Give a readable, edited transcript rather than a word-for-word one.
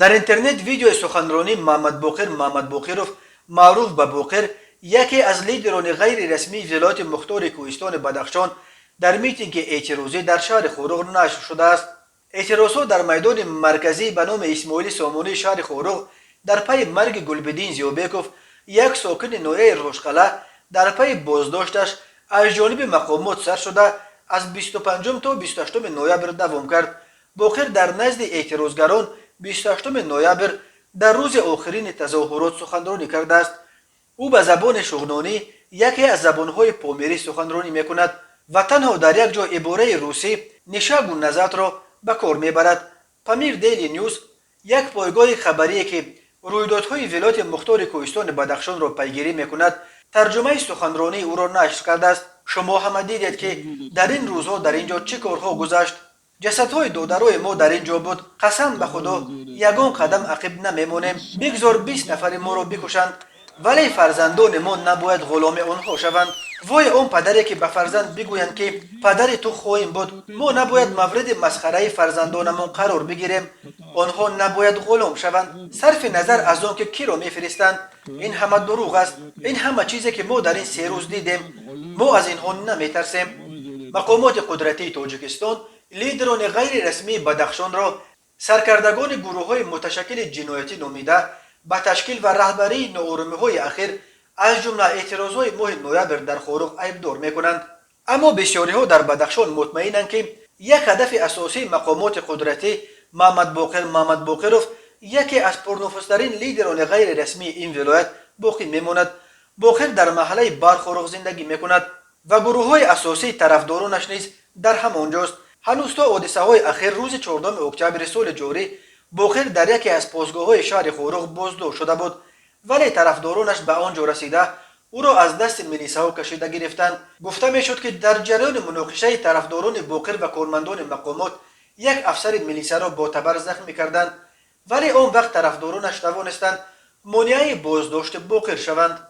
در اینترنت ویدیو سخنرانی محمد باقرов معروف به باقر، یکی از لیدران غیر رسمی ولایت مختار کوهستان بدخشان، در میتینگ اعتراضی در شهر خورغ نشر شده است. اعتراضها در میدان مرکزی به نام اسماعیل سامانی شهر خورغ در پی مرگ گلبدین زیوبکوف، یک ساکن نوعه روشقله، در پی بازداشتش از جانب مقامات سر شده از 25 تا 28 نوامبر دوام کرد. باقر در نزد اعتراضگران 28 نوامبر در روز آخرین تظاهرات سخنرانی کرده است. او به زبان شغنانی، یکی از زبانهای پامیری، سخنرانی میکند و تنها در یک جا عباره روسی نشان نظرت را به کار میبرد. پامیر دیلی نیوز، یک پایگاه خبری که رویدادهای ولایت مختار کوهستان بدخشان را پیگیری میکند، ترجمه سخنرانی او را نشر کرده است. شما هم دیدید که در این روزها در اینجا چه کارها گذشت. جسدهای دادرای ما در اینجا بود. قسم به خدا یگان قدم عقب نمیمانیم. بگذار 20 نفر ما را بکشند، ولی فرزندان ما نباید غلام آنها شوند. وای آن پدری که به فرزند بگویند که پدر تو خواهیم بود. ما نباید مورد مسخره فرزندانمان قرار بگیریم. آنها نباید غلام شوند. صرف نظر از آن که کی را میفرستند، این همه دروغ است. این همه چیزی که ما در این 3 روز دیدیم، ما از اینها نمیترسیم. مقامات قدرتی تاجیکستان لیدران غیر رسمی بدخشان را سرکردگان گروه‌های متشکل جنایتی نامیده به تشکیل و رهبری ناآرامی‌های اخیر از جمله اعتراض‌های ماه نوامبر در خورغ عیبدار می‌کنند. اما بسیاری‌ها در بدخشان مطمئنند که یک هدف اساسی مقامات قدرتی محمد باقرov، یکی از پرنفوذترین لیدران غیر رسمی این ولایت، باقی می‌ماند. باقر در محله برخورغ زندگی می‌کند و گروه‌های اساسی طرفدارانش نیز در همانجاست. هنوز تا حادثه‌های اخیر روز 14 اکتبر سال جاری باقر در یکی از پاسگاه‌های شهر خورغ بازداشت شده بود، ولی طرفدارانش به آنجا رسیده او را از دست میلیساها کشیده گرفتند. گفته میشد که در جریان مناقشه طرفداران باقر و کارمندان مقامات یک افسر میلیسا را با تبر زخمی کردند، ولی آن وقت طرفدارانش توانستند مانع بازداشت باقر شوند.